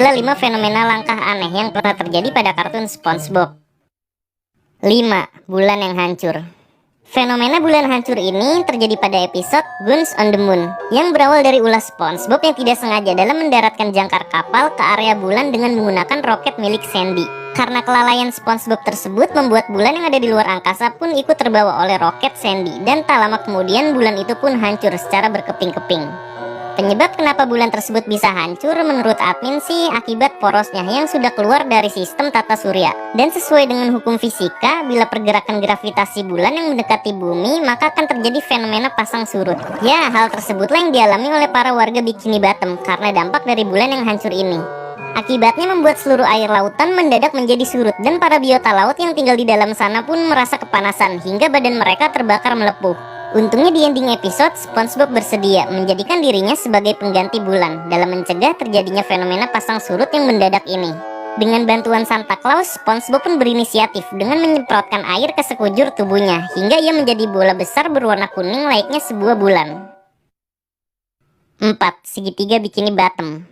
adalah 5 fenomena langkah aneh yang pernah terjadi pada kartun SpongeBob. 5. Bulan yang hancur. Fenomena bulan hancur ini terjadi pada episode Guns on the Moon yang berawal dari ulah SpongeBob yang tidak sengaja dalam mendaratkan jangkar kapal ke area bulan dengan menggunakan roket milik Sandy. Karena kelalaian SpongeBob tersebut membuat bulan yang ada di luar angkasa pun ikut terbawa oleh roket Sandy, dan tak lama kemudian bulan itu pun hancur secara berkeping-keping. Penyebab kenapa bulan tersebut bisa hancur menurut admin sih akibat porosnya yang sudah keluar dari sistem tata surya. Dan sesuai dengan hukum fisika, bila pergerakan gravitasi bulan yang mendekati bumi, maka akan terjadi fenomena pasang surut. Ya, hal tersebutlah yang dialami oleh para warga Bikini Bottom karena dampak dari bulan yang hancur ini. Akibatnya membuat seluruh air lautan mendadak menjadi surut, dan para biota laut yang tinggal di dalam sana pun merasa kepanasan hingga badan mereka terbakar melepuh. Untungnya di ending episode, SpongeBob bersedia menjadikan dirinya sebagai pengganti bulan dalam mencegah terjadinya fenomena pasang surut yang mendadak ini. Dengan bantuan Santa Claus, SpongeBob pun berinisiatif dengan menyemprotkan air ke sekujur tubuhnya hingga ia menjadi bola besar berwarna kuning layaknya sebuah bulan. 4. Segitiga Bikini Bottom.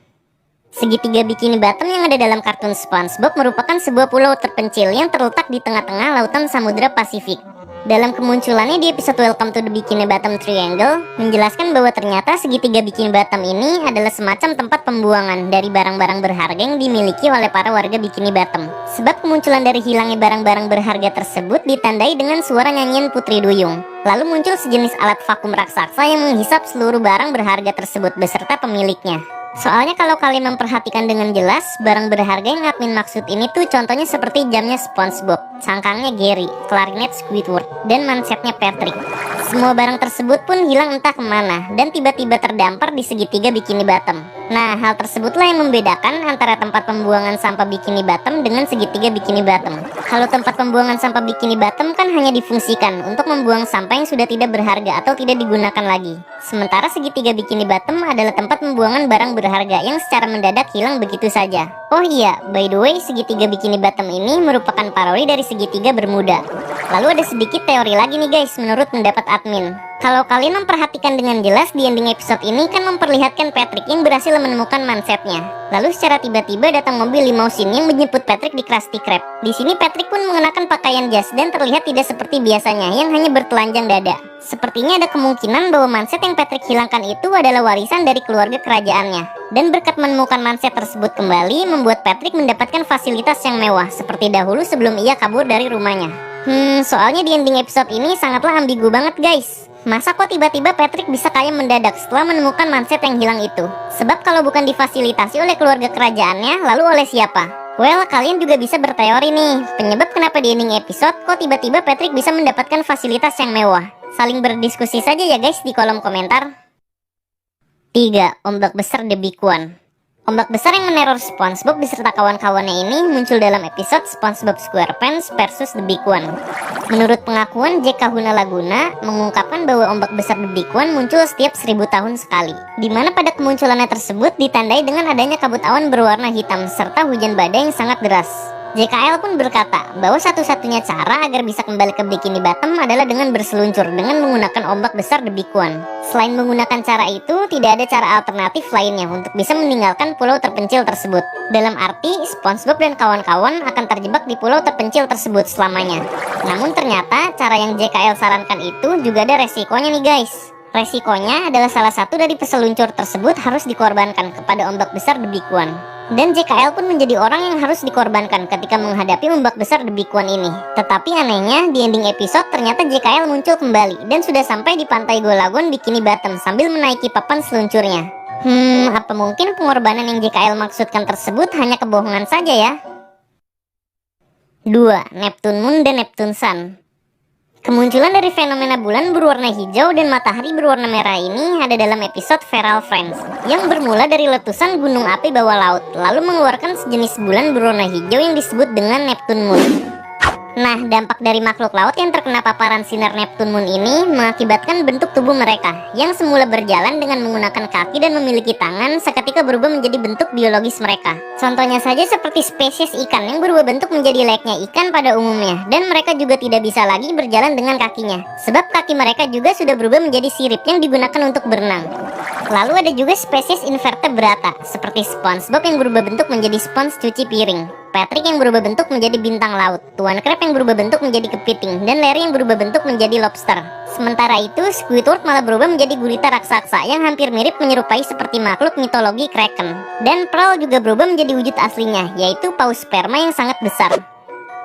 Segitiga Bikini Bottom yang ada dalam kartun SpongeBob merupakan sebuah pulau terpencil yang terletak di tengah-tengah lautan Samudra Pasifik. Dalam kemunculannya di episode Welcome to the Bikini Bottom Triangle, menjelaskan bahwa ternyata segitiga Bikini Bottom ini adalah semacam tempat pembuangan dari barang-barang berharga yang dimiliki oleh para warga Bikini Bottom. Sebab kemunculan dari hilangnya barang-barang berharga tersebut ditandai dengan suara nyanyian Putri Duyung. Lalu muncul sejenis alat vakum raksasa yang menghisap seluruh barang berharga tersebut beserta pemiliknya. Soalnya kalau kalian memperhatikan dengan jelas, barang berharga yang admin maksud ini tuh contohnya seperti jamnya SpongeBob, cangkangnya Gary, klarinet Squidward, dan mansetnya Patrick. Semua barang tersebut pun hilang entah kemana dan tiba-tiba terdampar di segitiga Bikini Bottom. Nah, hal tersebutlah yang membedakan antara tempat pembuangan sampah Bikini Bottom dengan segitiga Bikini Bottom. Kalau tempat pembuangan sampah Bikini Bottom kan hanya difungsikan untuk membuang sampah yang sudah tidak berharga atau tidak digunakan lagi. Sementara segitiga Bikini Bottom adalah tempat pembuangan barang berharga yang secara mendadak hilang begitu saja. Oh iya, by the way, segitiga Bikini Bottom ini merupakan parodi dari segitiga Bermuda. Lalu ada sedikit teori lagi nih guys menurut pendapat admin. Kalau kalian memperhatikan dengan jelas di ending episode ini kan memperlihatkan Patrick yang berhasil menemukan mansetnya. Lalu secara tiba-tiba datang mobil limousine yang menjemput Patrick di Krusty Krab. Di sini Patrick pun mengenakan pakaian jas dan terlihat tidak seperti biasanya yang hanya bertelanjang dada. Sepertinya ada kemungkinan bahwa manset yang Patrick hilangkan itu adalah warisan dari keluarga kerajaannya. Dan berkat menemukan manset tersebut kembali, membuat Patrick mendapatkan fasilitas yang mewah seperti dahulu sebelum ia kabur dari rumahnya. Soalnya di ending episode ini sangatlah ambigu banget guys. Masa kok tiba-tiba Patrick bisa kaya mendadak setelah menemukan manset yang hilang itu? Sebab kalau bukan difasilitasi oleh keluarga kerajaannya, lalu oleh siapa? Well, kalian juga bisa berteori nih, penyebab kenapa di ending episode kok tiba-tiba Patrick bisa mendapatkan fasilitas yang mewah. Saling berdiskusi saja ya guys di kolom komentar. 3. Ombak besar The Big One. Ombak besar yang meneror SpongeBob beserta kawan-kawannya ini muncul dalam episode SpongeBob SquarePants versus The Big One. Menurut pengakuan Jack Kahuna Laguna, mengungkapkan bahwa ombak besar The Big One muncul setiap 1000 tahun sekali, dimana pada kemunculannya tersebut ditandai dengan adanya kabut awan berwarna hitam serta hujan badai yang sangat deras. JKL pun berkata bahwa satu-satunya cara agar bisa kembali ke Bikini Bottom adalah dengan berseluncur dengan menggunakan ombak besar The Big One. Selain menggunakan cara itu, tidak ada cara alternatif lainnya untuk bisa meninggalkan pulau terpencil tersebut. Dalam arti, SpongeBob dan kawan-kawan akan terjebak di pulau terpencil tersebut selamanya. Namun ternyata cara yang JKL sarankan itu juga ada resikonya nih guys. Resikonya adalah salah satu dari peseluncur tersebut harus dikorbankan kepada ombak besar The Big One. Dan JKL pun menjadi orang yang harus dikorbankan ketika menghadapi ombak besar The Big One ini. Tetapi anehnya di ending episode ternyata JKL muncul kembali dan sudah sampai di pantai Golagon Bikini Bottom sambil menaiki papan seluncurnya. Apa mungkin pengorbanan yang JKL maksudkan tersebut hanya kebohongan saja ya? 2. Neptune Moon dan Neptune Sun. Kemunculan dari fenomena bulan berwarna hijau dan matahari berwarna merah ini ada dalam episode Feral Friends yang bermula dari letusan gunung api bawah laut lalu mengeluarkan sejenis bulan berwarna hijau yang disebut dengan Neptune Moon. Nah, dampak dari makhluk laut yang terkena paparan sinar Neptune Moon ini mengakibatkan bentuk tubuh mereka yang semula berjalan dengan menggunakan kaki dan memiliki tangan seketika berubah menjadi bentuk biologis mereka. Contohnya saja seperti spesies ikan yang berubah bentuk menjadi layaknya ikan pada umumnya, dan mereka juga tidak bisa lagi berjalan dengan kakinya sebab kaki mereka juga sudah berubah menjadi sirip yang digunakan untuk berenang. Lalu ada juga spesies invertebrata, seperti SpongeBob yang berubah bentuk menjadi spons cuci piring, Patrick yang berubah bentuk menjadi bintang laut, Tuan Crab yang berubah bentuk menjadi kepiting, dan Larry yang berubah bentuk menjadi lobster. Sementara itu, Squidward malah berubah menjadi gurita raksasa yang hampir mirip menyerupai seperti makhluk mitologi Kraken. Dan Pearl juga berubah menjadi wujud aslinya, yaitu paus sperma yang sangat besar.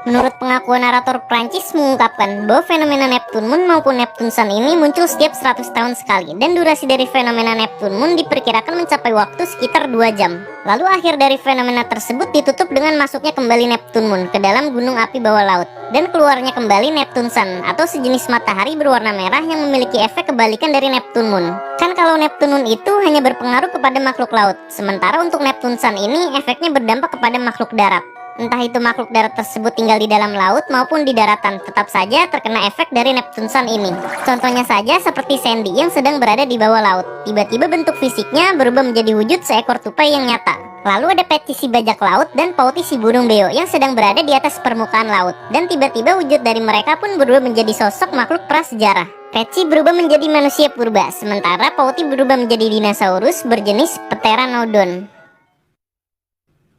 Menurut pengakuan narator Prancis mengungkapkan bahwa fenomena Neptune Moon maupun Neptune Sun ini muncul setiap 100 tahun sekali, dan durasi dari fenomena Neptune Moon diperkirakan mencapai waktu sekitar 2 jam. Lalu akhir dari fenomena tersebut ditutup dengan masuknya kembali Neptune Moon ke dalam gunung api bawah laut, dan keluarnya kembali Neptune Sun atau sejenis matahari berwarna merah yang memiliki efek kebalikan dari Neptune Moon. Kan kalau Neptune Moon itu hanya berpengaruh kepada makhluk laut, sementara untuk Neptune Sun ini efeknya berdampak kepada makhluk darat. Entah itu makhluk darat tersebut tinggal di dalam laut maupun di daratan, tetap saja terkena efek dari Neptune Sun ini. Contohnya saja seperti Sandy yang sedang berada di bawah laut. Tiba-tiba bentuk fisiknya berubah menjadi wujud seekor tupai yang nyata. Lalu ada Patty si bajak laut dan Pouty si burung beo yang sedang berada di atas permukaan laut. Dan tiba-tiba wujud dari mereka pun berubah menjadi sosok makhluk prasejarah. Patty berubah menjadi manusia purba, sementara Pouty berubah menjadi dinosaurus berjenis Pteranodon.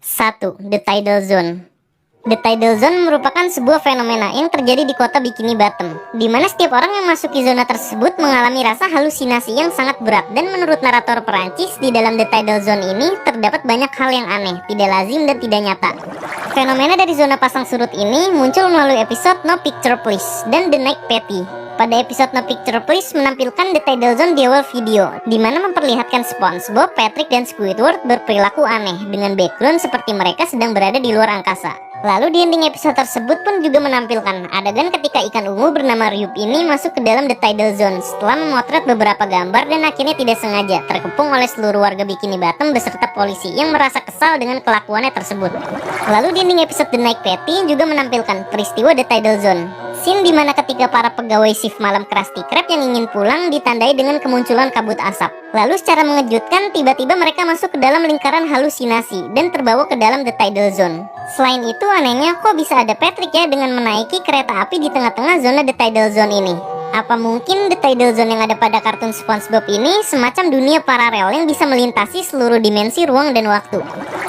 1. The Tidal Zone. The Tidal Zone merupakan sebuah fenomena yang terjadi di kota Bikini Bottom, di mana setiap orang yang masuki zona tersebut mengalami rasa halusinasi yang sangat berat. Dan menurut narator Perancis, di dalam The Tidal Zone ini terdapat banyak hal yang aneh, tidak lazim dan tidak nyata. Fenomena dari zona pasang surut ini muncul melalui episode No Picture Please dan The Night Patty. Pada episode No Picture Please menampilkan The Tidal Zone di awal video, di mana memperlihatkan SpongeBob, Patrick, dan Squidward berperilaku aneh dengan background seperti mereka sedang berada di luar angkasa. Lalu di ending episode tersebut pun juga menampilkan adegan ketika ikan ungu bernama Ryuk ini masuk ke dalam The Tidal Zone setelah memotret beberapa gambar dan akhirnya tidak sengaja terkepung oleh seluruh warga Bikini Bottom beserta polisi yang merasa kesal dengan kelakuannya tersebut. Lalu di ending episode The Night Patty juga menampilkan peristiwa The Tidal Zone. Scene dimana ketika para pegawai shift malam Krusty Krab yang ingin pulang ditandai dengan kemunculan kabut asap. Lalu secara mengejutkan tiba-tiba mereka masuk ke dalam lingkaran halusinasi dan terbawa ke dalam The Tidal Zone. Selain itu anehnya kok bisa ada Patrick ya dengan menaiki kereta api di tengah-tengah zona The Tidal Zone ini. Apa mungkin The Tidal Zone yang ada pada kartun SpongeBob ini semacam dunia paralel yang bisa melintasi seluruh dimensi ruang dan waktu?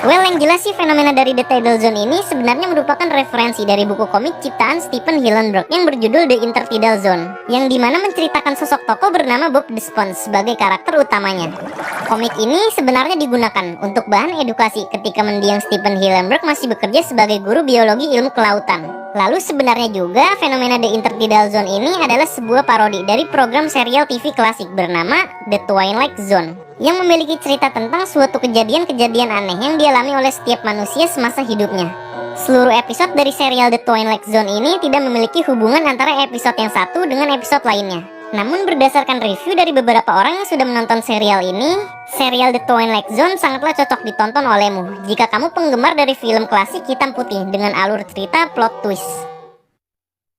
Well, yang jelas sih fenomena dari The Tidal Zone ini sebenarnya merupakan referensi dari buku komik ciptaan Stephen Hillenburg yang berjudul The Intertidal Zone, yang dimana menceritakan sosok tokoh bernama Bob the Sponge sebagai karakter utamanya. Komik ini sebenarnya digunakan untuk bahan edukasi ketika mendiang Stephen Hillenburg masih bekerja sebagai guru biologi ilmu kelautan. Lalu sebenarnya juga fenomena The Intertidal Zone ini adalah sebuah parodi dari program serial TV klasik bernama The Twilight Zone, yang memiliki cerita tentang suatu kejadian-kejadian aneh yang dialami oleh setiap manusia semasa hidupnya. Seluruh episode dari serial The Twilight Zone ini tidak memiliki hubungan antara episode yang satu dengan episode lainnya. Namun berdasarkan review dari beberapa orang yang sudah menonton serial ini, serial The Twilight Zone sangatlah cocok ditonton olehmu jika kamu penggemar dari film klasik hitam putih dengan alur cerita plot twist.